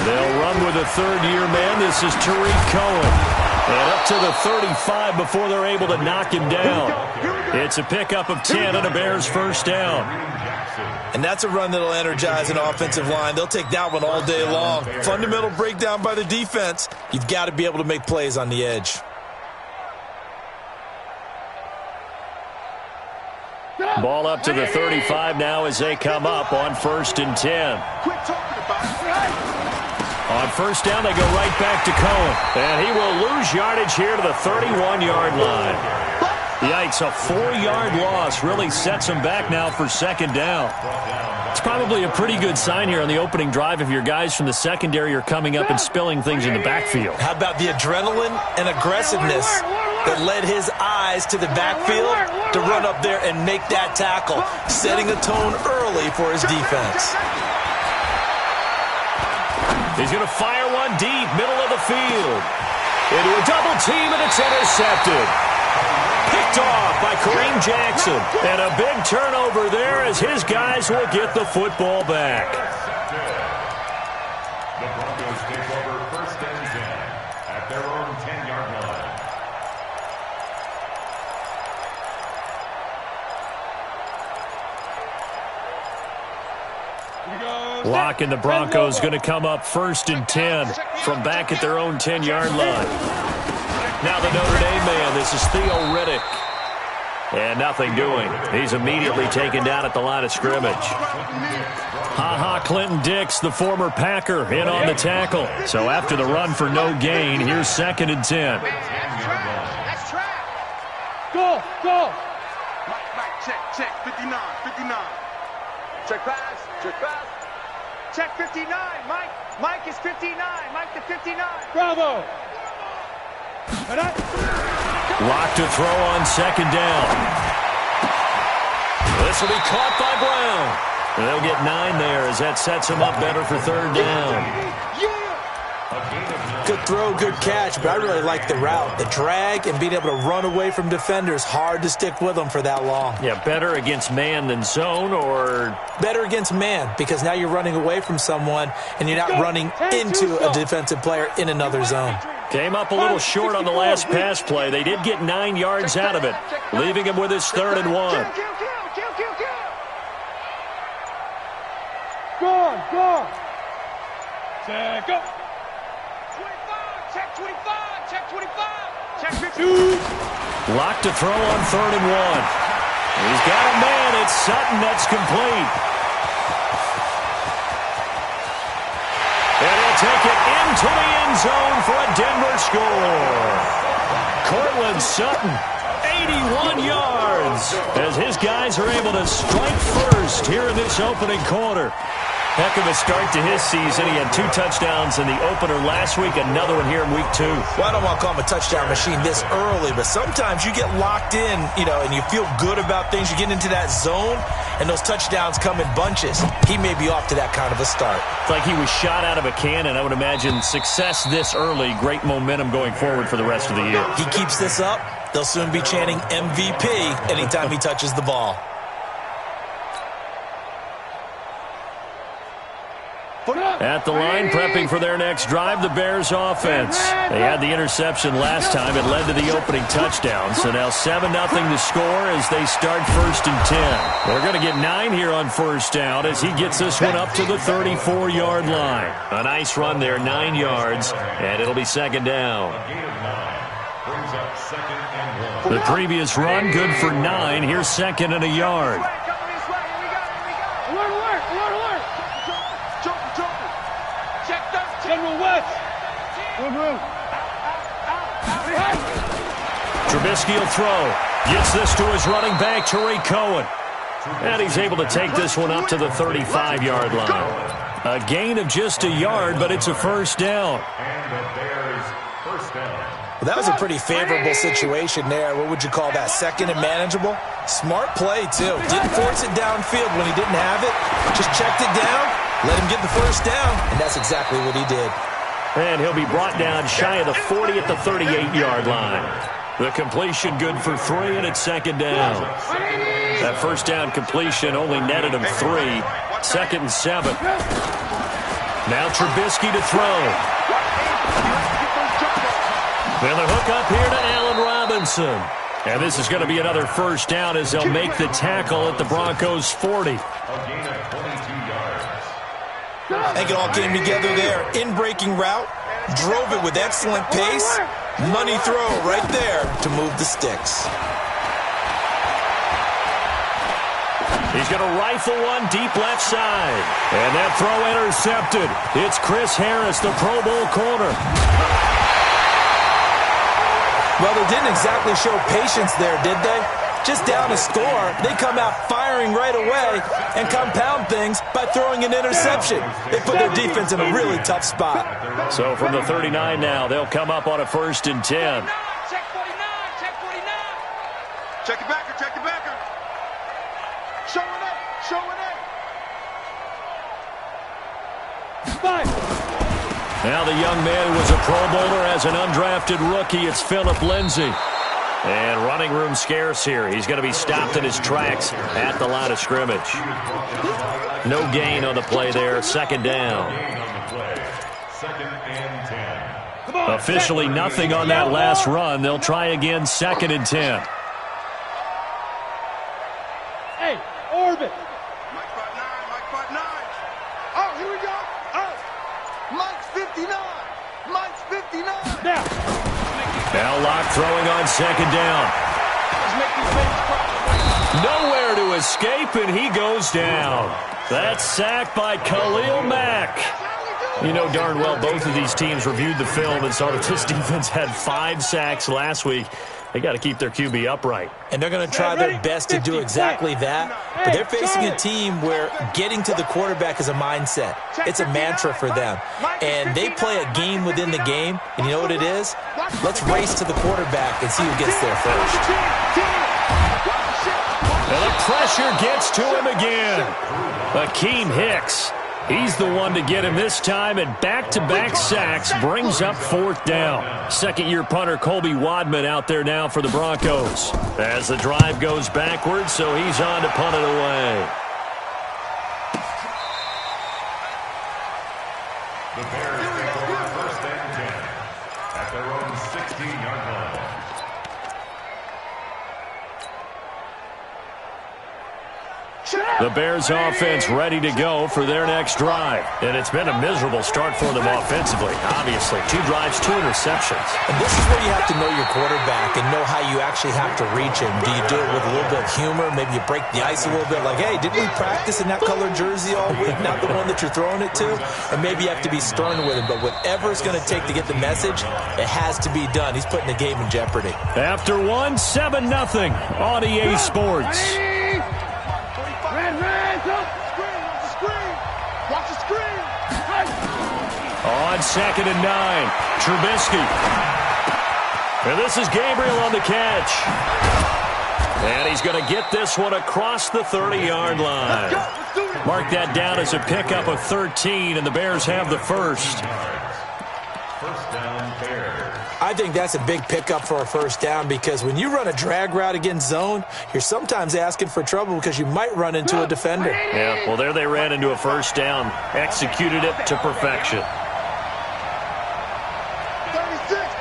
They'll run with a third-year man. This is Tariq Cohen. And up to the 35 before they're able to knock him down. It's a pickup of 10 and a Bears first down. And that's a run that'll energize an offensive line. They'll take that one all day long. Fundamental breakdown by the defense. You've got to be able to make plays on the edge. Ball up to the 35 now as they come up on 1st and 10. On first down, they go right back to Cohen. And he will lose yardage here to the 31-yard line. Yikes, a 4-yard loss really sets him back now for second down. It's probably a pretty good sign here on the opening drive if your guys from the secondary are coming up and spilling things in the backfield. How about the adrenaline and aggressiveness that led his eyes to the backfield to run up there and make that tackle, setting a tone early for his defense. He's going to fire one deep, middle of the field. Into a double team, and it's intercepted. Picked off by Kareem Jackson. And a big turnover there as his guys will get the football back. The Broncos take over 1st and 10 at their own 10-yard line. Lock and the Broncos going to come up 1st and 10 from back at their own 10-yard line. Now the Notre Dame man, this is Theo Riddick. And nothing doing. He's immediately taken down at the line of scrimmage. Ha-ha, Clinton Dix, the former Packer, in on the tackle. So after the run for no gain, here's 2nd and 10. That's track. Go, go. Right, check, 59. Check pass, Check 59, Mike is 59. Mike to 59. Bravo. Lock to throw on 2nd down. This will be caught by Brown. And they'll get 9 there as that sets him up better for 3rd down. Good throw, good catch, but I really like the route. The drag and being able to run away from defenders, hard to stick with them for that long. Yeah, better against man than zone, or? Better against man, because now you're running away from someone and you're not running into a defensive player in another zone. Came up a little short on the last pass play. They did get 9 yards out of it, leaving him with his 3rd and 1. Go. Check up. 25. Check 25. Check 25. Check 52. Lock to throw on 3rd and 1. He's got a man. It's Sutton. That's complete. And he'll take it into the end zone for a Denver score. Cortland Sutton, 81 yards, as his guys are able to strike first here in this opening quarter. Heck of a start to his season. He had 2 touchdowns in the opener last week, another one here in week 2. Well, I don't want to call him a touchdown machine this early, but sometimes you get locked in, and you feel good about things. You get into that zone, and those touchdowns come in bunches. He may be off to that kind of a start. It's like he was shot out of a cannon. I would imagine success this early, great momentum going forward for the rest of the year. He keeps this up, they'll soon be chanting MVP anytime he touches the ball. At the line, prepping for their next drive, the Bears offense. They had the interception last time. It led to the opening touchdown. So now 7-0 to score as they start 1st and 10. They're going to get 9 here on 1st down as he gets this one up to the 34-yard line. A nice run there, 9 yards, and it'll be 2nd down. The previous run, good for 9. Here's 2nd and a yard. Trubisky will throw. Gets this to his running back, Tariq Cohen. And he's able to take this one up to the 35-yard line. A gain of just a yard, but it's a 1st down. Well, that was a pretty favorable situation there. What would you call that? 2nd and manageable? Smart play, too. Didn't force it downfield when he didn't have it. Just checked it down, let him get the 1st down, and that's exactly what he did. And he'll be brought down shy of the 40 at the 38-yard line. The completion good for 3, and it's second down. That first down completion only netted him 3. Second and 7. Now Trubisky to throw. Then the hook up here to Allen Robinson. And this is going to be another first down as they'll make the tackle at the Broncos' 40. A gain of 22 yards. I think it all came together there. In-breaking route, drove it with excellent pace. Money throw right there to move the sticks. He's going to rifle one deep left side. And that throw intercepted. It's Chris Harris, the Pro Bowl corner. Well, they didn't exactly show patience there, did they? Just down a score, they come out firing right away and compound things by throwing an interception. They put their defense in a really tough spot. So from the 39 now, they'll come up on a 1st and 10. Check 49, check 49. Check it backer, check it backer. Showing up, showing up. Five. Now the young man who was a Pro Bowler as an undrafted rookie. It's Phillip Lindsay. And running room scarce here. He's going to be stopped in his tracks at the line of scrimmage. No gain on the play there. Second down. Second and 10. Officially nothing on that last run. They'll try again, 2nd and 10. Hey, orbit. Mike 5'9", Mike 5'9". Oh, here we go. Oh, Mike's 59. Mike's 59. Now Locke throwing on 2nd down. Nowhere to escape, and he goes down. That's sacked by Khalil Mack. You know darn well both of these teams reviewed the film and saw that this defense had 5 sacks last week. They got to keep their QB upright. And they're going to try their best to do exactly that. But they're facing a team where getting to the quarterback is a mindset. It's a mantra for them. And they play a game within the game. And you know what it is? Let's race to the quarterback and see who gets there first. And the pressure gets to him again. Akeem Hicks. He's the one to get him this time, and back-to-back sacks brings up 4th down. Second-year punter Colby Wadman out there now for the Broncos. As the drive goes backwards, so he's on to punt it away. The Bears take over 1st and 10 at their own 16-yard line. The Bears offense ready to go for their next drive. And it's been a miserable start for them offensively, obviously. 2 drives, 2 interceptions. And this is where you have to know your quarterback and know how you actually have to reach him. Do you do it with a little bit of humor? Maybe you break the ice a little bit like, hey, didn't we practice in that colored jersey all week? Not the one that you're throwing it to? And maybe you have to be stern with him. But whatever it's going to take to get the message, it has to be done. He's putting the game in jeopardy. After 7-0 on EA Sports. On 2nd and 9, Trubisky. And this is Gabriel on the catch. And he's going to get this one across the 30-yard line. Mark that down as a pickup of 13, and the Bears have the first. First down, Bears. I think that's a big pickup for a first down because when you run a drag route against zone, you're sometimes asking for trouble because you might run into a defender. Yeah, well, there they ran into a first down. Executed it to perfection.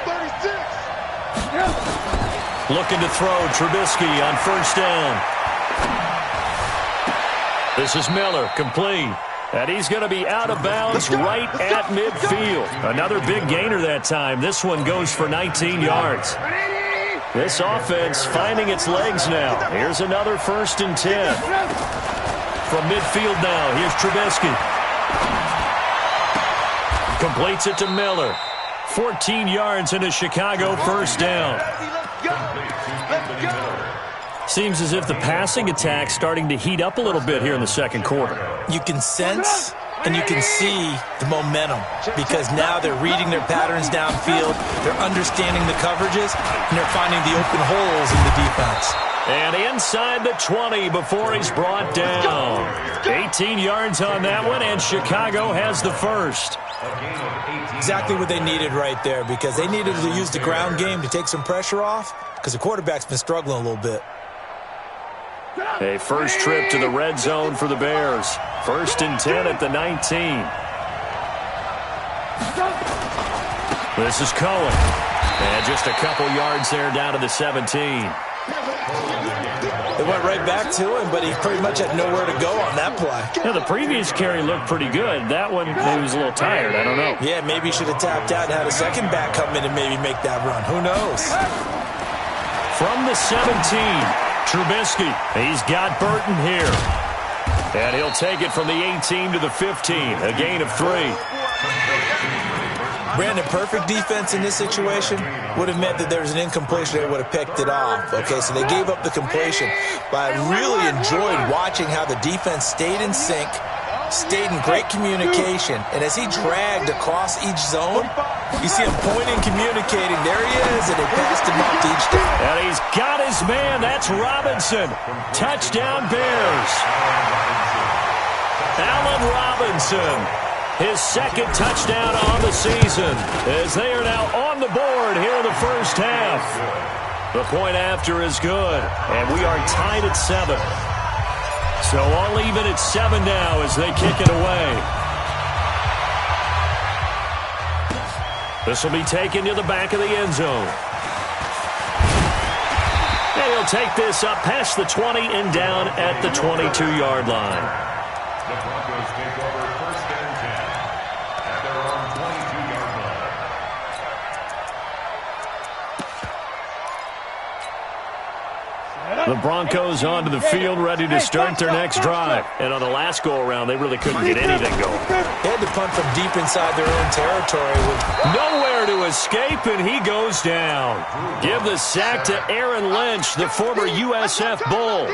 36. Looking to throw, Trubisky on first down. This is Miller, complete. And he's going to be out of bounds right at midfield. Another big gainer that time. This one goes for 19 yards. This offense finding its legs now. Here's another 1st and 10. From midfield now, here's Trubisky. Completes it to Miller. 14 yards into Chicago, first down. Seems as if the passing attack's starting to heat up a little bit here in the second quarter. You can sense and you can see the momentum because now they're reading their patterns downfield, they're understanding the coverages, and they're finding the open holes in the defense. And inside the 20 before he's brought down. 18 yards on that one, and Chicago has the first. Exactly what they needed right there because they needed to use the ground game to take some pressure off. because the quarterback's been struggling a little bit. A first trip to the red zone for the Bears. 1st and 10 at the 19. This is Cohen. And just a couple yards there down to the 17. They went right back to him, but he pretty much had nowhere to go on that play. Yeah, the previous carry looked pretty good. That one, he was a little tired. I don't know. Yeah, maybe he should have tapped out and had a second back come in and maybe make that run. Who knows? From the 17, Trubisky. He's got Burton here. And he'll take it from the 18 to the 15. A gain of 3. Brandon, perfect defense in this situation would have meant that there was an incompletion. They would have picked it off. Okay, so they gave up the completion. But I really enjoyed watching how the defense stayed in sync, stayed in great communication. And as he dragged across each zone, you see him pointing, communicating. There he is, and they passed him off to each down. And he's got his man. That's Robinson. Touchdown, Bears. Allen Robinson. His second touchdown on the season as they are now on the board here in the first half. The point after is good, and we are tied at 7. So all even at 7 now as they kick it away. This will be taken to the back of the end zone. And he'll take this up past the 20 and down at the 22-yard line. The Broncos take over 1st and 10 at their own 22-yard line. The Broncos onto the field, ready to start their next drive. And on the last go-around, they really couldn't get anything going. They had to punt from deep inside their own territory. Nowhere to escape, and he goes down. Give the sack to Aaron Lynch, the former USF Bull.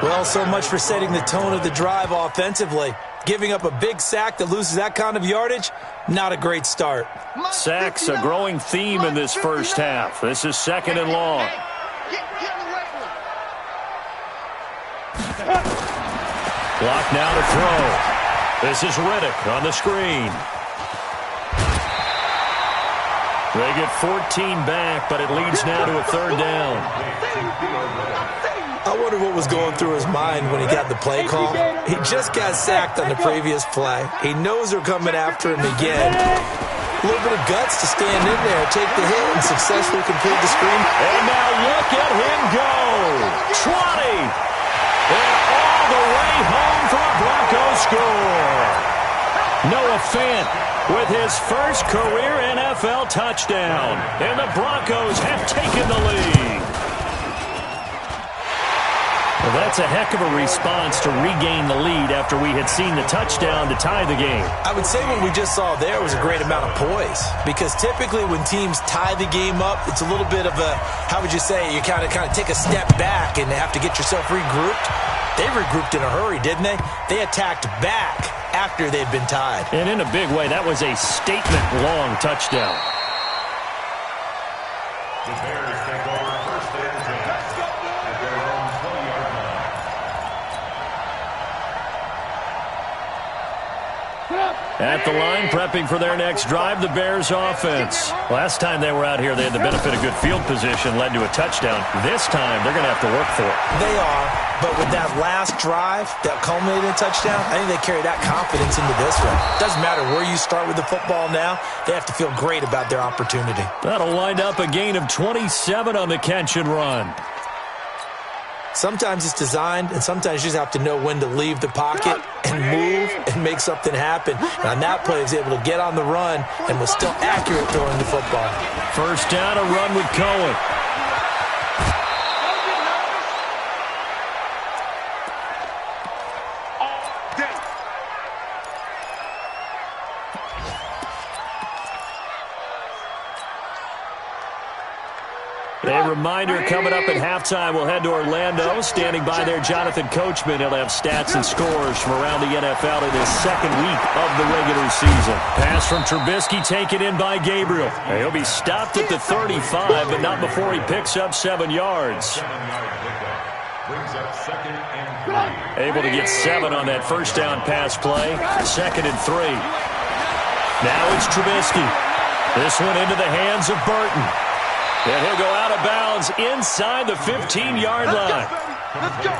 Well, so much for setting the tone of the drive offensively. Giving up a big sack that loses that kind of yardage, not a great start. Sacks, a growing theme in this first half. This is 2nd and long. Block now to throw. This is Riddick on the screen. They get 14 back, but it leads now to a 3rd down. I wonder what was going through his mind when he got the play call. He just got sacked on the previous play. He knows they're coming after him again. A little bit of guts to stand in there, take the hit, and successfully complete the screen. And now look at him go. 20. And all the way home for a Broncos score. Noah Fant with his first career NFL touchdown. And the Broncos have taken the lead. Well, that's a heck of a response to regain the lead after we had seen the touchdown to tie the game. I would say what we just saw there was a great amount of poise, because typically when teams tie the game up, it's a little bit of a, how would you say, you kind of take a step back and have to get yourself regrouped. They regrouped in a hurry, didn't they? They attacked back after they'd been tied. And in a big way, that was a statement-long touchdown. The Bears take over 1st and 10 at their own 20-yard line. At the line, prepping for their next drive, the Bears offense. Last time they were out here, they had the benefit of good field position, led to a touchdown. This time, they're going to have to work for it. They are, but with that last drive that culminated in a touchdown, I think they carry that confidence into this one. Doesn't matter where you start with the football now, they have to feel great about their opportunity. That'll wind up a gain of 27 on the catch and run. Sometimes it's designed, and sometimes you just have to know when to leave the pocket and move and make something happen. And on that play, he was able to get on the run and was still accurate throwing the football. First down, a run with Cohen. A reminder coming up at halftime. We'll head to Orlando. Standing by there, Jonathan Coachman. He'll have stats and scores from around the NFL in his 2nd week of the regular season. Pass from Trubisky taken in by Gabriel. He'll be stopped at the 35, but not before he picks up 7 yards. 7-yard pickup brings up 2nd and 3. Able to get 7 on that first down pass play. 2nd and 3. Now it's Trubisky. This one into the hands of Burton. And he'll go out of bounds inside the 15-yard line. Let's go.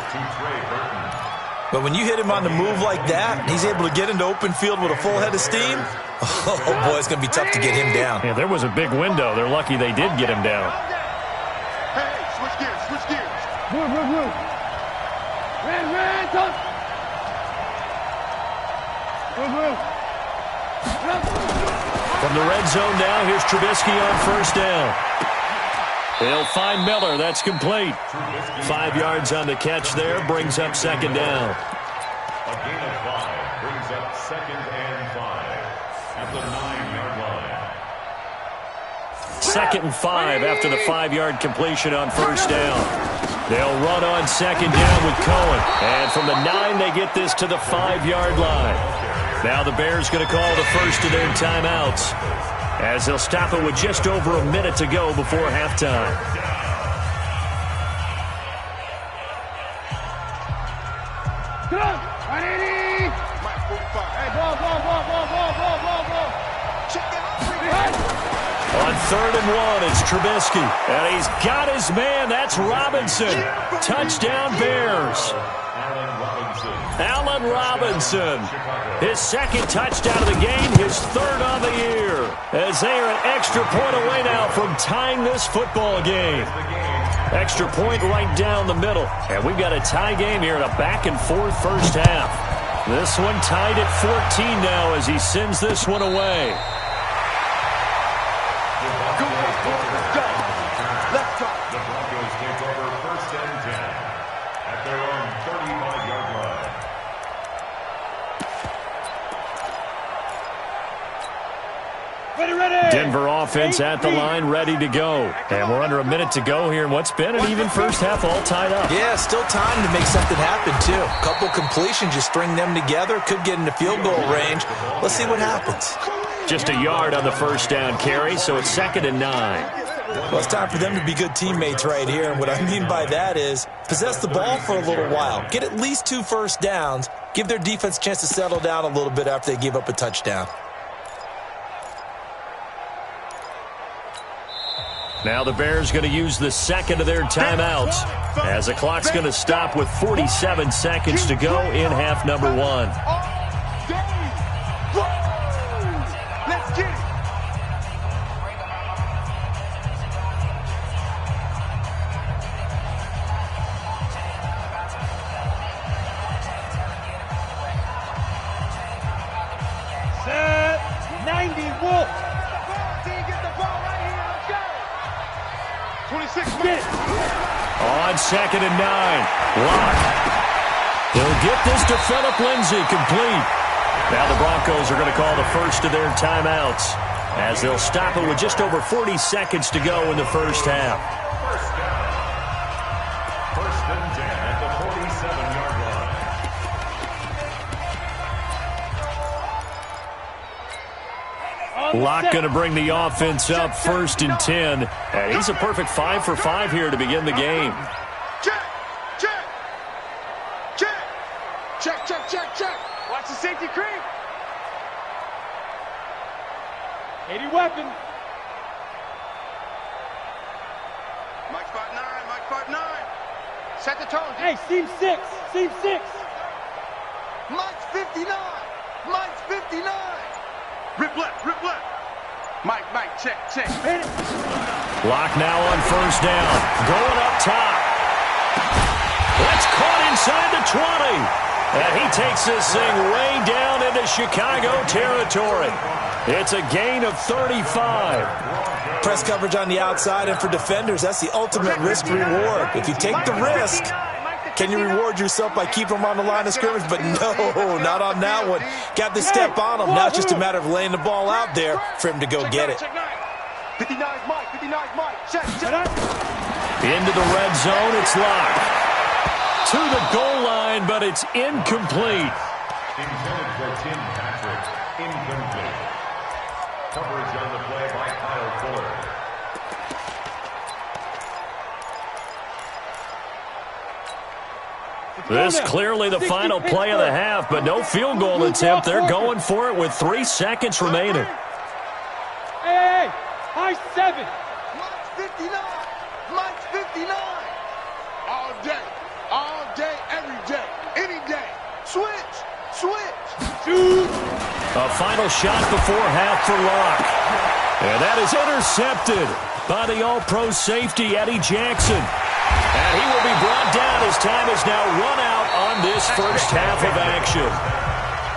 But when you hit him on the move like that, and he's able to get into open field with a full head of steam, oh, boy, it's going to be tough to get him down. Yeah, there was a big window. They're lucky they did get him down. Hey, switch gears, switch gears. Move. Ran, touch. Move. From the red zone now, here's Trubisky on first down. They'll find Miller. That's complete. 5 yards on the catch there. Brings up second down. A gain of 5 brings up 2nd and 5 at the 9-yard line. 2nd and 5 after the 5-yard completion on first down. They'll run on second down with Cohen. And from the 9, they get this to the 5-yard line. Now the Bears going to call the first of their timeouts, as they'll stop it with just over a minute to go before halftime. Come on, 180. Mike 45. Hey, ball. Check it out. Behind. On 3rd and 1, it's Trubisky. And he's got his man. That's Robinson. Touchdown, Bears. Allen Robinson. His 2nd touchdown of the game, his 3rd on the year. As they are an extra point away now from tying this football game. Extra point right down the middle. And we've got a tie game here in a back-and-forth first half. This one tied at 14 now as he sends this one away. Let's go. The Broncos take over 1st and 10 at their own 35-yard line. Ready. Denver offense at the line, ready to go. And we're under a minute to go here in what's been an even first half, all tied up. Yeah, still time to make something happen, too. A couple completions, you string them together, could get into field goal range. Let's see what happens. Just a yard on the first down carry, so it's 2nd and 9. Well, it's time for them to be good teammates right here, and what I mean by that is possess the ball for a little while, get at least 2 first downs, give their defense a chance to settle down a little bit after they give up a touchdown. Now the Bears going to use the 2nd of their timeouts, as the clock's going to stop with 47 seconds to go in half number 1. Let's get it. Set. 90, Wolf. Get the ball right here. Let's go. 26 Get minutes. it. On 2nd and 9, Locke. He'll get this to Phillip Lindsay, complete. Now the Broncos are going to call the first of their timeouts, as they'll stop it with just over 40 seconds to go in the first half. 1st and 10 at the 47-yard line. Locke going to bring the offense up 1st and 10. And he's a perfect 5 for 5 here to begin the game. Check. Watch the safety creep. 80 weapon. Mike 5'9". Set the tone. Hey, seam 6. Mike's 59. Rip left. Mike, check. Hit it. Locke now on first down. Going up top. That's caught inside the 20. And he takes this thing way down into Chicago territory. It's a gain of 35. Press coverage on the outside, and for defenders, that's the ultimate risk-reward. If you take the risk, can you reward yourself by keeping them on the line of scrimmage? But no, not on that one. Got to step on them. Now it's just a matter of laying the ball out there for him to go get it. 59's Mike. Check. Into the red zone, it's Locke. To the goal line, but it's incomplete. Intended for Tim Patrick. Incomplete. Coverage on the play by Kyle Fuller. This clearly the final play of the half, but no field goal attempt. They're going for it with 3 seconds remaining. Hey, high 7. Mike's 59. A final shot before half for Locke. And that is intercepted by the All-Pro safety, Eddie Jackson. And he will be brought down as time is now run out on this first half of action.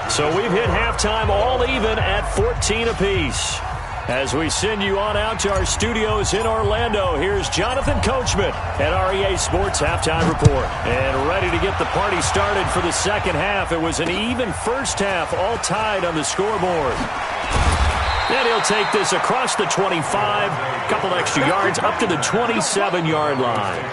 So we've hit halftime all even at 14 apiece. As we send you on out to our studios in Orlando, here's Jonathan Coachman at REA Sports Halftime Report. And ready to get the party started for the second half. It was an even first half, all tied on the scoreboard. And he'll take this across the 25, a couple extra yards up to the 27-yard line.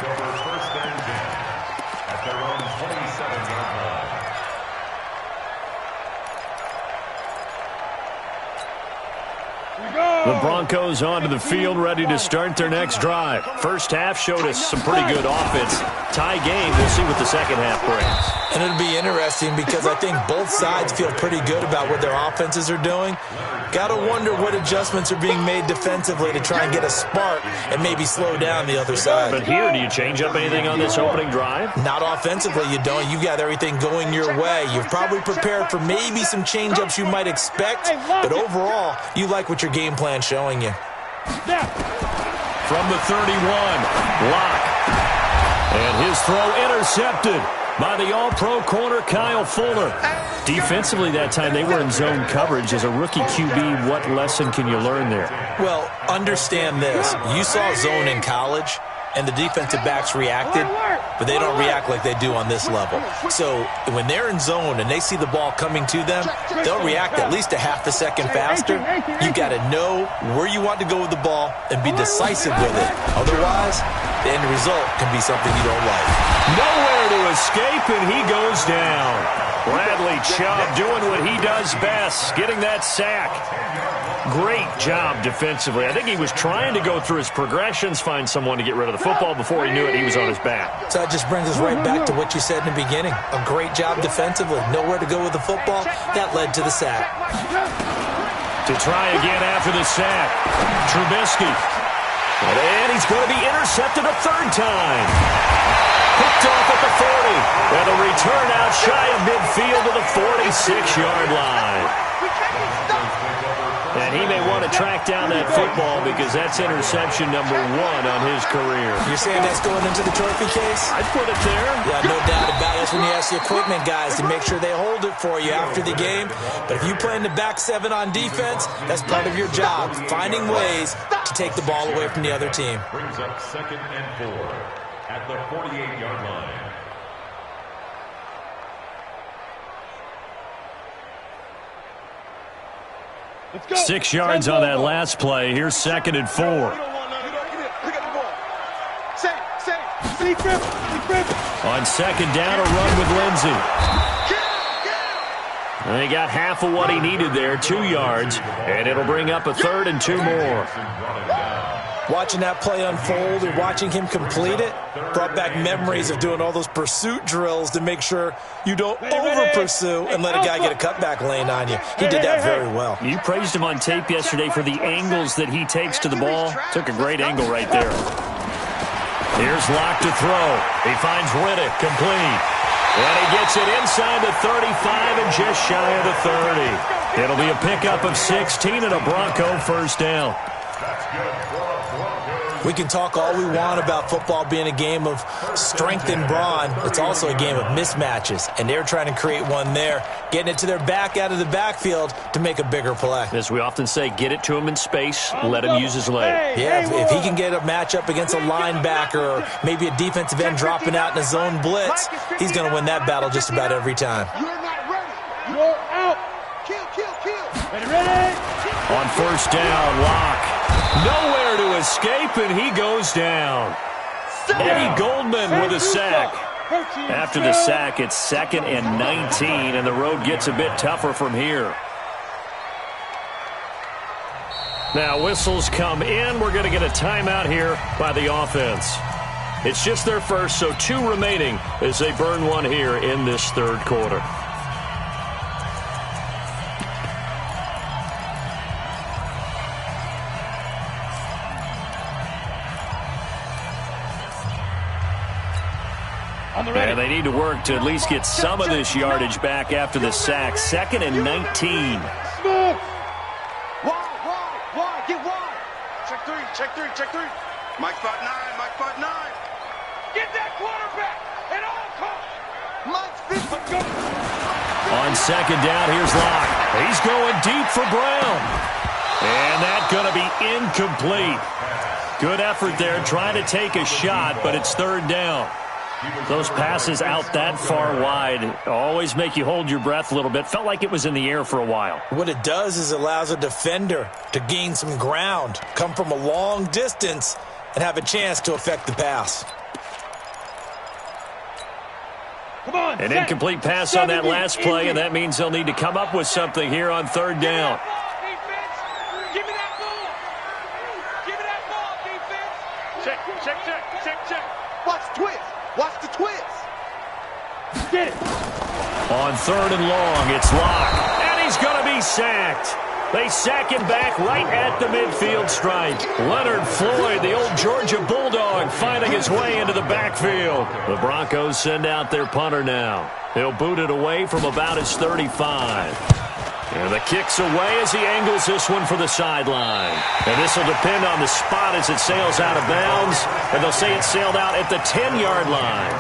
The Broncos onto the field, ready to start their next drive. First half showed us some pretty good offense. Tie game, we'll see what the second half brings. And it'll be interesting because I think both sides feel pretty good about what their offenses are doing. Got to wonder what adjustments are being made defensively to try and get a spark and maybe slow down the other side. But here, do you change up anything on this opening drive? Not offensively, you don't. You've got everything going your way. You've probably prepared for maybe some change-ups you might expect, but overall, you like what your game plan's showing you. From the 31, Locke. And his throw intercepted by the All-Pro corner, Kyle Fuller. Defensively that time, they were in zone coverage. As a rookie QB, what lesson can you learn there? Well, understand this. You saw zone in college, and the defensive backs reacted, but they don't react like they do on this level. So when they're in zone and they see the ball coming to them, they'll react at least a half a second faster. You've got to know where you want to go with the ball and be decisive with it. Otherwise, the end result can be something you don't like. Nowhere to escape, and he goes down. Bradley Chubb doing what he does best, getting that sack. Great job defensively. I think he was trying to go through his progressions, find someone to get rid of the football. Before he knew it, he was on his back. So that just brings us right back to what you said in the beginning. A great job defensively. Nowhere to go with the football. That led to the sack. To try again after the sack, Trubisky. And he's going to be intercepted a third time. Picked off at the 40. And a return out shy of midfield to the 46-yard line. And he may want to track down that football because that's interception number 1 on his career. You're saying that's going into the trophy case? I'd put it there. Yeah, no doubt about it. That's when you ask the equipment guys to make sure they hold it for you after the game. But if you play in the back 7 on defense, that's part of your job, finding ways to take the ball away from the other team. Brings up 2nd and 4 at the 48-yard line. Let's go. 6 yards on that last play. Here's 2nd and 4. On 2nd down, a run with Lindsey. And he got half of what he needed there, 2 yards, and it'll bring up a 3rd and 2 more. Watching that play unfold and watching him complete it brought back memories of doing all those pursuit drills to make sure you don't over-pursue and let a guy get a cutback lane on you. He did that very well. You praised him on tape yesterday for the angles that he takes to the ball. Took a great angle right there. Here's Locke to throw. He finds Riddick complete. And he gets it inside the 35 and just shy of the 30. It'll be a pickup of 16 and a Bronco first down. We can talk all we want about football being a game of strength and brawn. It's also a game of mismatches, and they're trying to create one there, getting it to their back out of the backfield to make a bigger play. As we often say, get it to him in space, let him use his leg. Yeah, if he can get a matchup against a linebacker or maybe a defensive end dropping out in a zone blitz, he's going to win that battle just about every time. You're not ready. You're out. Kill. Ready. On first down, Locke. Nowhere to escape, and he goes down. Eddie Goldman with a sack. After the sack, it's 2nd and 19, and the road gets a bit tougher from here. Now, whistles come in. We're going to get a timeout here by the offense. It's just their first, so 2 remaining as they burn one here in this third quarter. And And they need to work to at least get some of this yardage back after the sack. 2nd and 19. Wide. Get wide. Check three. Mike 5-9. Get that quarterback at all costs. Mike's 50. On 2nd down, here's Locke. He's going deep for Brown. And that's going to be incomplete. Good effort there, trying to take a shot, but it's 3rd down. Those passes out that far wide always make you hold your breath a little bit. Felt like it was in the air for a while. What it does is it allows a defender to gain some ground, come from a long distance, and have a chance to affect the pass. An incomplete pass on that last play, and that means they'll need to come up with something here on 3rd down. Give me that ball. Give me that ball, defense. Check. Watch the twist. Get it. On 3rd and long, it's Locke, and he's going to be sacked. They sack him back right at the midfield stripe. Leonard Floyd, the old Georgia Bulldog, finding his way into the backfield. The Broncos send out their punter now. He'll boot it away from about his 35. And the kick's away as he angles this one for the sideline. And this will depend on the spot as it sails out of bounds. And they'll say it sailed out at the 10-yard line.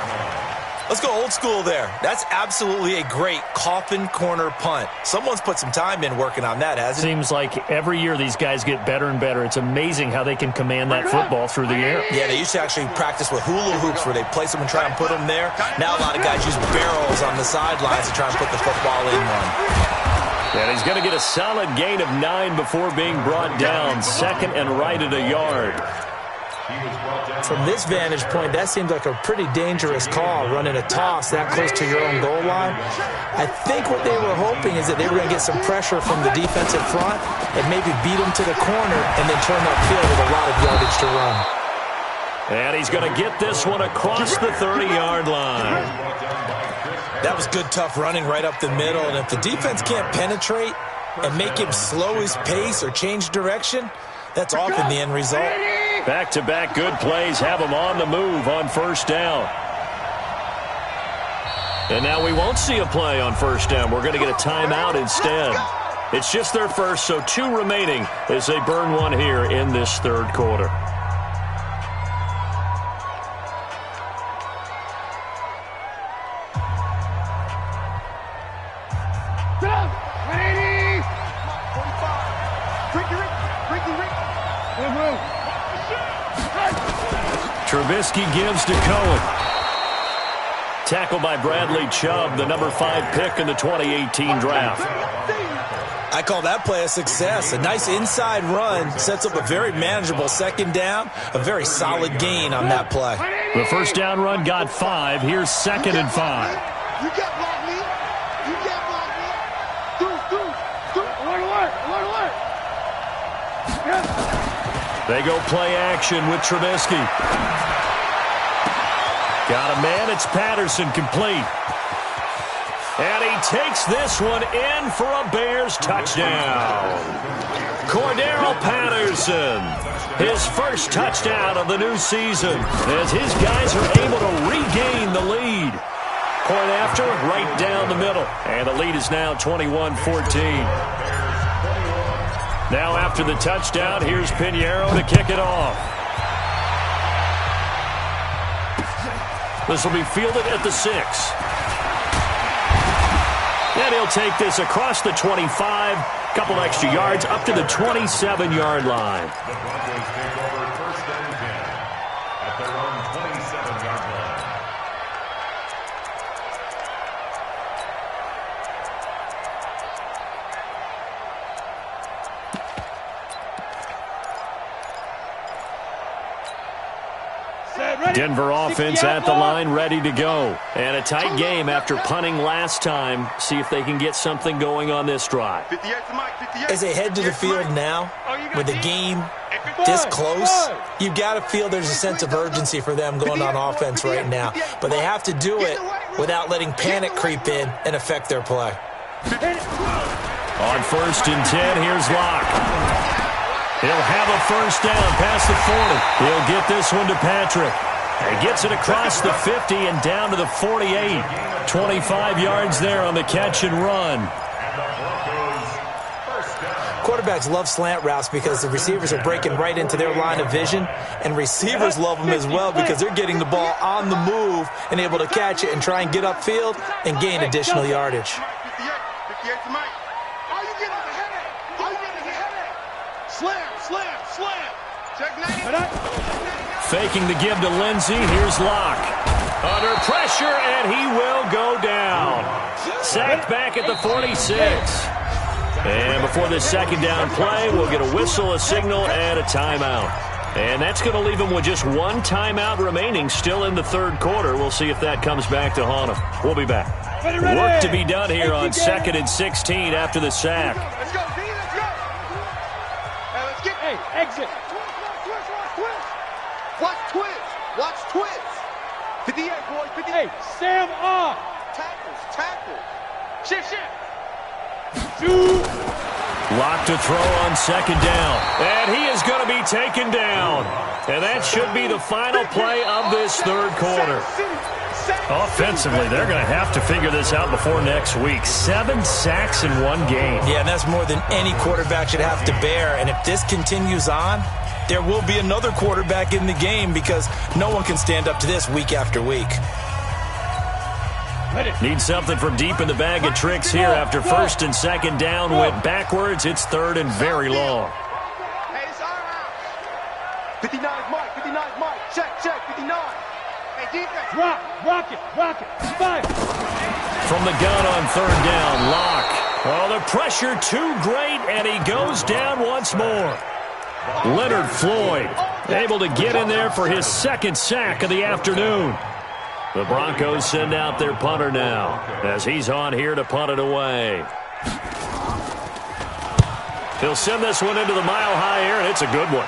Let's go old school there. That's absolutely a great coffin corner punt. Someone's put some time in working on that, hasn't it? Seems like every year these guys get better and better. It's amazing how they can command that football through the air. Yeah, they used to actually practice with hula hoops where they place them and try and put them there. Now a lot of guys use barrels on the sidelines to try and put the football in one. And he's going to get a solid gain of 9 before being brought down. 2nd and right at a yard. From this vantage point, that seems like a pretty dangerous call, running a toss that close to your own goal line. I think what they were hoping is that they were going to get some pressure from the defensive front and maybe beat them to the corner and then turn upfield with a lot of yardage to run. And he's going to get this one across the 30-yard line. That was good, tough running right up the middle. And if the defense can't penetrate and make him slow his pace or change direction, that's often the end result. Back-to-back good plays have them on the move on 1st down. And now we won't see a play on 1st down. We're going to get a timeout instead. It's just their first, so 2 remaining as they burn one here in this 3rd quarter. Trubisky gives to Cohen. Tackled by Bradley Chubb, the number 5 pick in the 2018 draft. I call that play a success. A nice inside run sets up a very manageable 2nd down. A very solid gain on that play. The 1st down run got 5. Here's 2nd and 5. You can't block me. You can't block me. Do. Alert. They go play action with Trubisky. Got a man, it's Patterson, complete. And he takes this one in for a Bears touchdown. Cordero Patterson, his first touchdown of the new season, as his guys are able to regain the lead. Point after, right down the middle. And the lead is now 21-14. Now after the touchdown, here's Pinheiro to kick it off. This will be fielded at the 6. And he'll take this across the 25, couple extra yards, up to the 27-yard line. The Broncos take over 1st and 10 at their own 27-yard line. Denver offense at the line, ready to go. And a tight game after punting last time. See if they can get something going on this drive. As they head to the field now, with the game this close, you've got to feel there's a sense of urgency for them going on offense right now. But they have to do it without letting panic creep in and affect their play. On 1st and 10, here's Locke. He'll have a 1st down past the 40. He'll get this one to Patrick. He gets it across the 50 and down to the 48. 25 yards there on the catch and run. Quarterbacks love slant routes because the receivers are breaking right into their line of vision, and receivers love them as well because they're getting the ball on the move and able to catch it and try and get upfield and gain additional yardage. Faking the give to Lindsey. Here's Locke. Under pressure, and he will go down. Sacked back at the 46. And before this second down play, we'll get a whistle, a signal, and a timeout. And that's going to leave him with just one timeout remaining still in the third quarter. We'll see if that comes back to haunt him. We'll be back. Work to be done here on 2nd and 16 after the sack. Let's go, D, let's go. Hey, let's get... Hey, exit. Watch twist. Watch twist. 58, boys, 58. Hey, Sam off. Tackle. Shift. Locked to throw on second down. And he is going to be taken down. And that should be the final play of this third quarter. Offensively, they're going to have to figure this out before next week. 7 sacks in one game. Yeah, and that's more than any quarterback should have to bear. And if this continues on, there will be another quarterback in the game because no one can stand up to this week after week. Need something from deep in the bag of tricks here after first and second down went backwards. It's third and very long. Hey, it's our house. 59 Mike. Check, 59. Hey, defense. Rock it. 5. From the gun on third down, Locke. Oh, the pressure too great, and he goes down once more. Leonard Floyd able to get in there for his second sack of the afternoon. The Broncos send out their punter now as he's on here to punt it away. He'll send this one into the mile-high air, and it's a good one.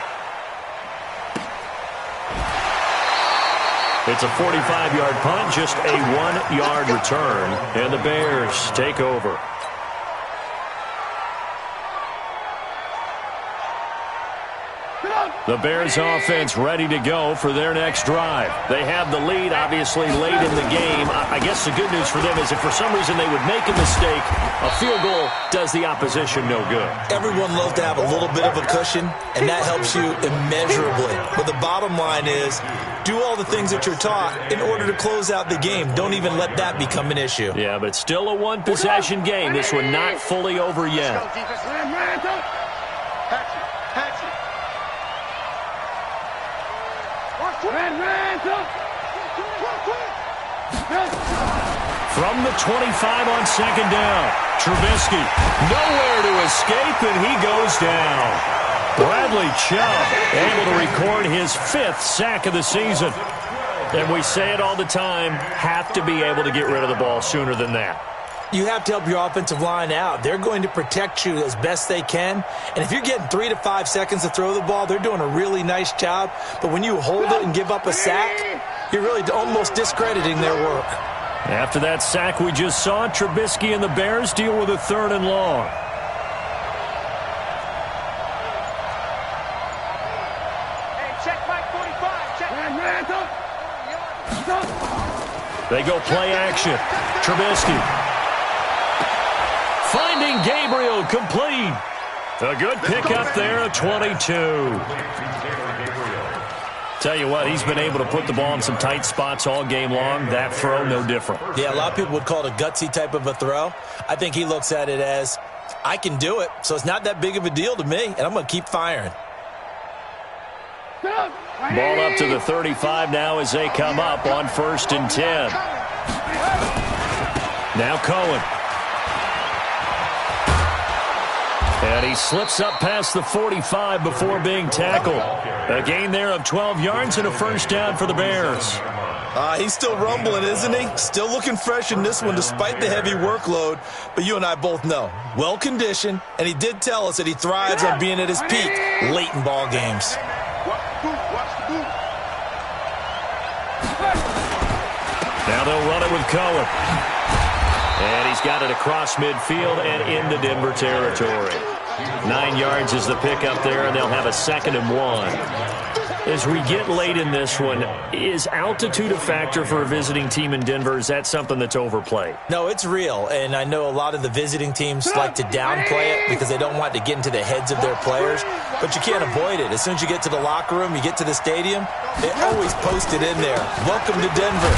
It's a 45-yard punt, just a 1-yard return, and the Bears take over. The Bears offense ready to go for their next drive. They have the lead, obviously, late in the game. I guess the good news for them is if for some reason they would make a mistake, a field goal does the opposition no good. Everyone loves to have a little bit of a cushion, and that helps you immeasurably. But the bottom line is, do all the things that you're taught in order to close out the game. Don't even let that become an issue. Yeah, but it's still a one-possession game. This one not fully over yet. From the 25 on second down, Trubisky nowhere to escape, and he goes down. Bradley Chubb able to record his 5th sack of the season. And we say it all the time, have to be able to get rid of the ball sooner than that. You have to help your offensive line out. They're going to protect you as best they can. And if you're getting 3 to 5 seconds to throw the ball, they're doing a really nice job. But when you hold it and give up a sack, you're really almost discrediting their work. After that sack we just saw, Trubisky and the Bears deal with a 3rd and long. Hey, check Mike 45. Check. They go play action. Trubisky. Finding Gabriel complete. A good pickup there at 22. Tell you what, he's been able to put the ball in some tight spots all game long. That throw, no different. Yeah, a lot of people would call it a gutsy type of a throw. I think he looks at it as, I can do it, so it's not that big of a deal to me, and I'm going to keep firing. Ball up to the 35 now as they come up on 1st and 10. Now Cohen. And he slips up past the 45 before being tackled. A gain there of 12 yards and a first down for the Bears. He's still rumbling, isn't he? Still looking fresh in this one despite the heavy workload. But you and I both know, well-conditioned, and he did tell us that he thrives on being at his peak late in ball games. Now they'll run it with Cohen. And he's got it across midfield and into Denver territory. 9 yards is the pickup there, and they'll have a 2nd and 1. As we get late in this one, is altitude a factor for a visiting team in Denver? Is that something that's overplayed? No, it's real, and I know a lot of the visiting teams like to downplay it because they don't want to get into the heads of their players, but you can't avoid it. As soon as you get to the locker room, you get to the stadium, they always post it in there. Welcome to Denver.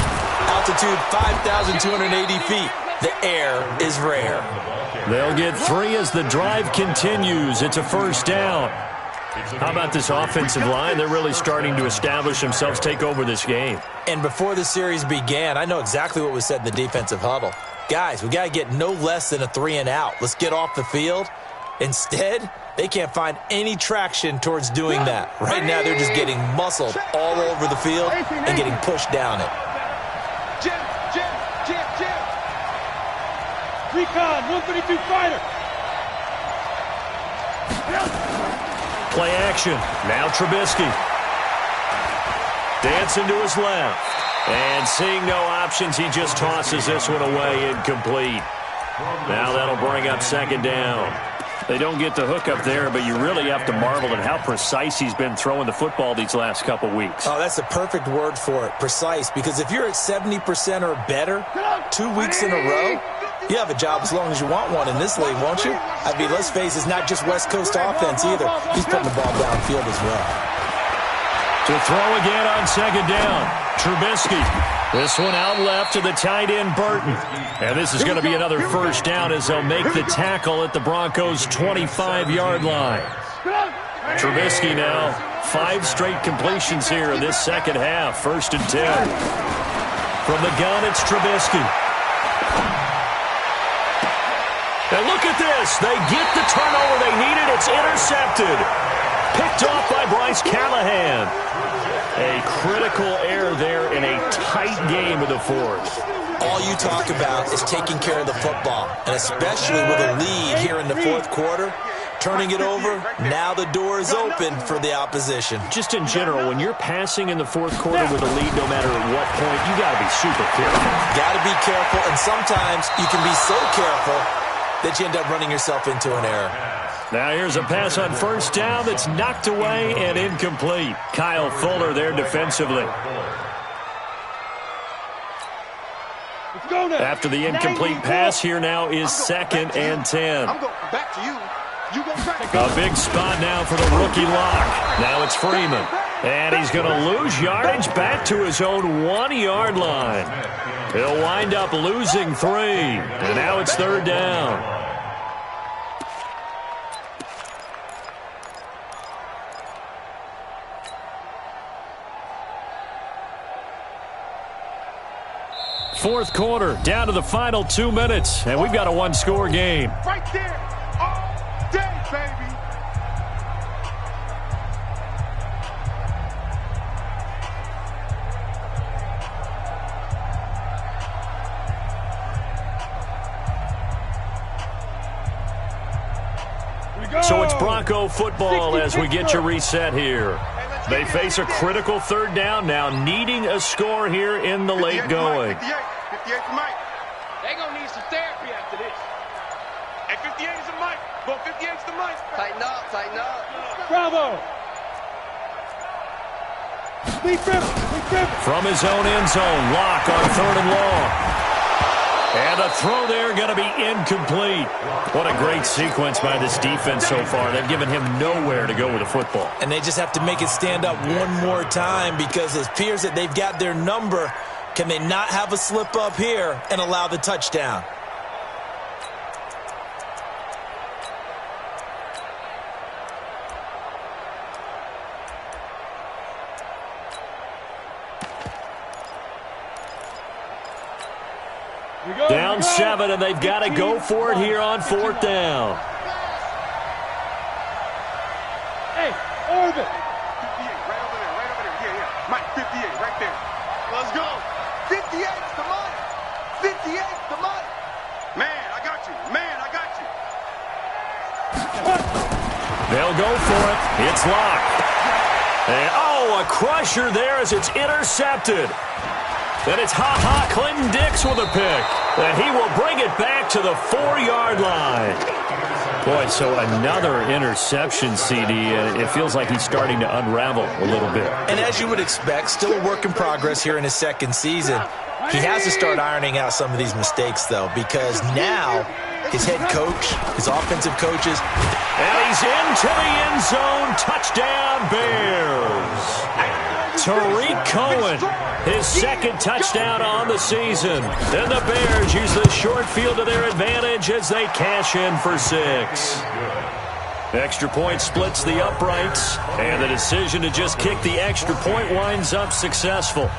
Altitude 5,280 feet. The air is rare. They'll get 3 as the drive continues. It's a first down. How about this offensive line? They're really starting to establish themselves, take over this game. And before the series began, I know exactly what was said in the defensive huddle. Guys, we got to get no less than a 3 and out. Let's get off the field. Instead, they can't find any traction towards doing that. Right now, they're just getting muscled all over the field and getting pushed down it. Jim. Recon, 132 fighter. Play action. Now Trubisky. Dancing to his left. And seeing no options, he just tosses this one away, incomplete. Now that'll bring up second down. They don't get the hook up there, but you really have to marvel at how precise he's been throwing the football these last couple weeks. Oh, that's the perfect word for it, precise, because if you're at 70% or better 2 weeks in a row, you have a job as long as you want one in this league, won't you? I mean, let's face it, it's not just West Coast offense either. He's putting the ball downfield as well. To throw again on second down, Trubisky. This one out left to the tight end, Burton. And this is going to be another first down as they'll make the tackle at the Broncos' 25-yard line. Trubisky now, 5 straight completions here in this second half. 1st and 10. From the gun, it's Trubisky. And look at this. They get the turnover they needed. It's intercepted. Picked off by Bryce Callahan. A critical error there in a tight game of the 4th. All you talk about is taking care of the football, and especially with a lead here in the 4th quarter, turning it over, now the door is open for the opposition. Just in general, when you're passing in the 4th quarter with a lead, no matter at what point, you got to be super careful. Got to be careful, and sometimes you can be so careful that you end up running yourself into an error. Now here's a pass on first down that's knocked away and incomplete. Kyle Fuller there defensively. Let's go now. After the incomplete pass, here now is 2nd and 10. I'm going back to you. You go back. A big spot now for the rookie lock. Now it's Freeman. And he's going to lose yardage back to his own 1-yard line. He'll wind up losing 3. And now it's 3rd down. Fourth quarter, down to the final 2 minutes, and we've got a 1-score game. Right there. All day, baby. So it's Bronco football as we get you reset here. They face a critical 3rd down now, needing a score here in the late going. 58 to Mike. They're going to need some therapy after this. And 58 is a Mike. Go 58 is the Mike. Tighten up, tighten up. Bravo. From his own end zone, Lock on 3rd and long. And a throw there going to be incomplete. What a great sequence by this defense so far. They've given him nowhere to go with the football. And they just have to make it stand up one more time because it appears that they've got their number. Can they not have a slip up here and allow the touchdown? Down 7, and they've got to go for it here on 4th down. Hey, Orbit. 58, right over there. Yeah. Mike, 58, right there. Let's go. 58's the Mike. 58's the Mike. Man, I got you. They'll go for it. It's Lock. And, a crusher there as it's intercepted. And it's Clinton Dix with a pick. And he will bring it back to the 4-yard line. Boy, so another interception, CD. It feels like he's starting to unravel a little bit. And as you would expect, still a work in progress here in his second season. He has to start ironing out some of these mistakes, though, because now his head coach, his offensive coaches. And he's into the end zone. Touchdown, Bears. Tariq Cohen, his second touchdown on the season. Then the Bears use the short field to their advantage as they cash in for 6. Extra point splits the uprights, and the decision to just kick the extra point winds up successful.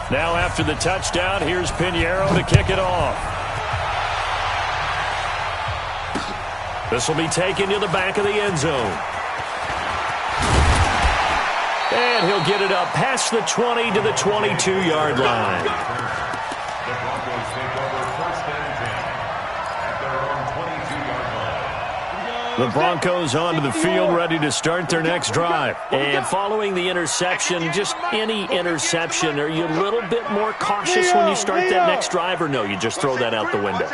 Now after the touchdown, here's Pinheiro to kick it off. This will be taken to the back of the end zone. And he'll get it up past the 20 to the 22-yard line. The Broncos take over first and 10 at their own 22-yard line. The Broncos onto the field, ready to start their next drive. And following the interception, just any interception, are you a little bit more cautious when you start that next drive, or no, you just throw that out the window?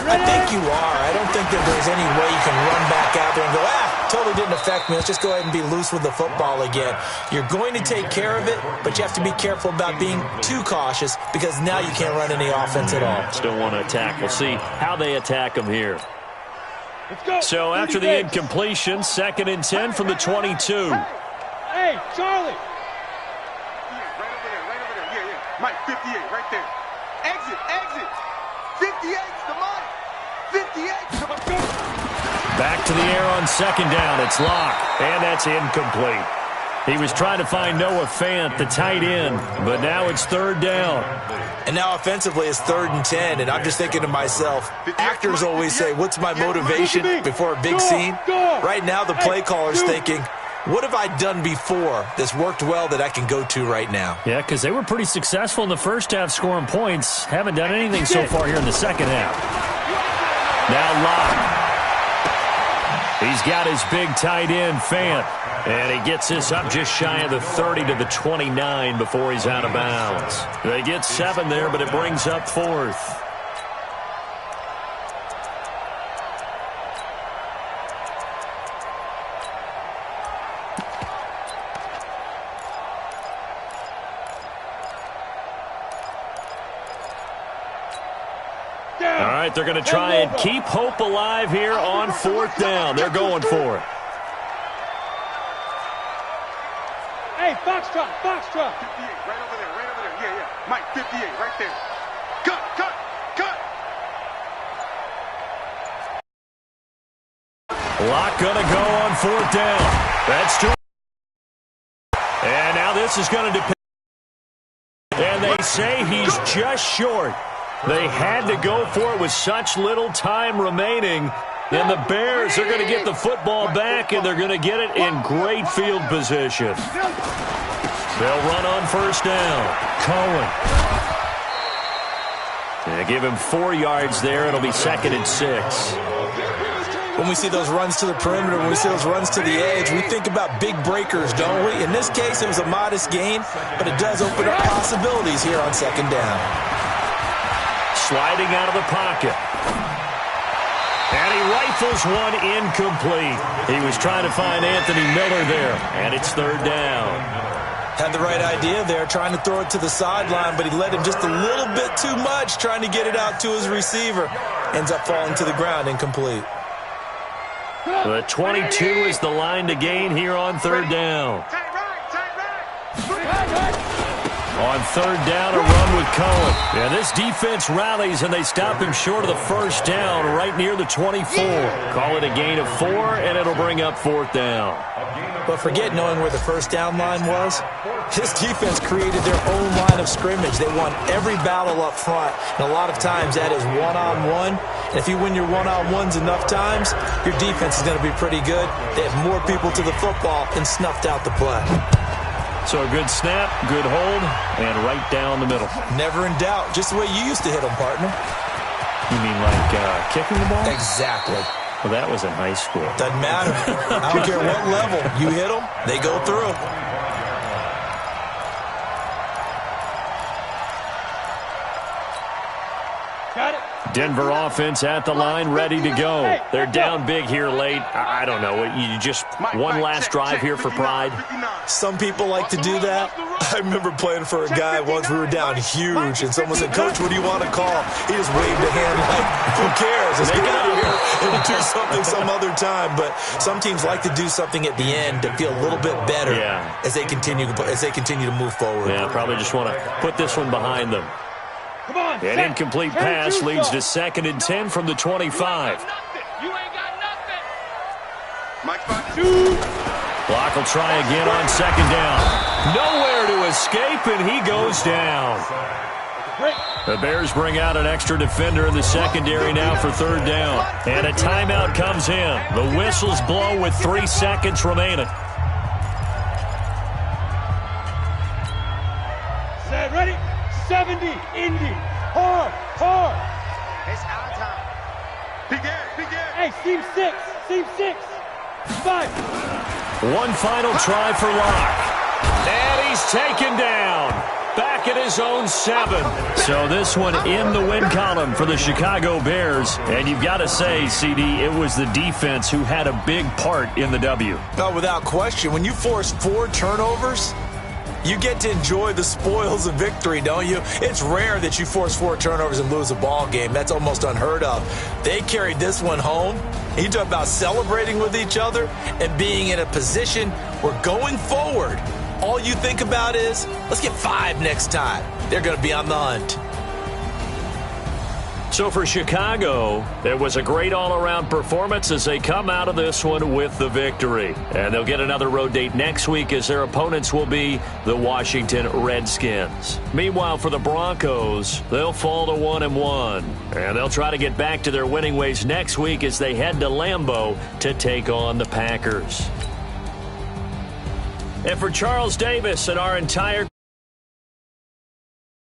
I think you are. I don't think that there's any way you can run back out there and go, totally didn't affect me. Let's just go ahead and be loose with the football again. You're going to take care of it, but you have to be careful about being too cautious because now you can't run any offense at all. Still want to attack. We'll see how they attack them here. So after the incompletion, 2nd and 10 from the 22. Hey, Charlie. Right over there. Yeah. Mike, 58, right there. Exit. 58's the Mike. 58. Come on, go. Back to the air on 2nd down. It's Locke, and that's incomplete. He was trying to find Noah Fant, the tight end, but now it's 3rd down. And now offensively it's 3rd and 10, and I'm just thinking to myself, actors always say, what's my motivation before a big scene? Right now the play caller's thinking, what have I done before that's worked well that I can go to right now? Yeah, because they were pretty successful in the first half scoring points. Haven't done anything so far here in the second half. Now Locke. He's got his big tight end, Fant. And he gets this up just shy of the 30 to the 29 before he's out of bounds. They get 7 there, but it brings up 4th. All right, they're going to try and keep hope alive here on 4th down. They're going for it. Hey, Foxtrot. 58, right over there. Yeah. Mike, 58, right there. Cut. Locke going to go on 4th down. That's 2. And now this is going to depend. And they say he's just short. They had to go for it with such little time remaining. And the Bears are going to get the football back, and they're going to get it in great field position. They'll run on 1st down. Cohen. They give him 4 yards there. It'll be 2nd and 6. When we see those runs to the perimeter, when we see those runs to the edge, we think about big breakers, don't we? In this case, it was a modest gain, but it does open up possibilities here on 2nd down. Sliding out of the pocket. And he rifles one incomplete. He was trying to find Anthony Miller there, and it's 3rd down. Had the right idea there, trying to throw it to the sideline, but he let him just a little bit too much, trying to get it out to his receiver. Ends up falling to the ground, incomplete. The 22 is the line to gain here on 3rd down. On 3rd down, a run with Cohen. Yeah, this defense rallies, and they stop him short of the 1st down, right near the 24. Call it a gain of 4, and it'll bring up 4th down. But forget knowing where the 1st down line was. This defense created their own line of scrimmage. They won every battle up front, and a lot of times that is one-on-one. And if you win your one-on-ones enough times, your defense is going to be pretty good. They have more people to the football and snuffed out the play. So a good snap, good hold, and right down the middle. Never in doubt. Just the way you used to hit them, partner. You mean like kicking the ball? Exactly. Well, that was in high school. Doesn't matter. I don't care what level. You hit them, they go through. Denver offense at the line, ready to go. They're down big here late. I don't know. You just one last drive here for pride. Some people like to do that. I remember playing for a guy once. We were down huge, and someone said, "Coach, what do you want to call?" He just waved a hand like, "Who cares? Let's get out of here and do something some other time." But some teams like to do something at the end to feel a little bit better as they continue to move forward. Yeah, probably just want to put this one behind them. Come on, An incomplete pass leads to 2nd and 10 from the 25. You ain't got nothing. Block will try again on 2nd down. Nowhere to escape, and he goes down. The Bears bring out an extra defender in the secondary now for 3rd down. And a timeout comes in. The whistles blow with 3 seconds remaining. Set, ready? 70, Indy. Hard. It's our time. Begin. Hey, seam 6. 5. One final try for Locke. And he's taken down. Back at his own 7. So this one in the win column for the Chicago Bears. And you've got to say, CD, it was the defense who had a big part in the W. No, without question. When you force 4 turnovers, you get to enjoy the spoils of victory, don't you? It's rare that you force 4 turnovers and lose a ball game. That's almost unheard of. They carried this one home. You talk about celebrating with each other and being in a position where going forward, all you think about is, let's get 5 next time. They're going to be on the hunt. So for Chicago, it was a great all-around performance as they come out of this one with the victory. And they'll get another road date next week as their opponents will be the Washington Redskins. Meanwhile, for the Broncos, they'll fall to 1-1. And they'll try to get back to their winning ways next week as they head to Lambeau to take on the Packers. And for Charles Davis and our entire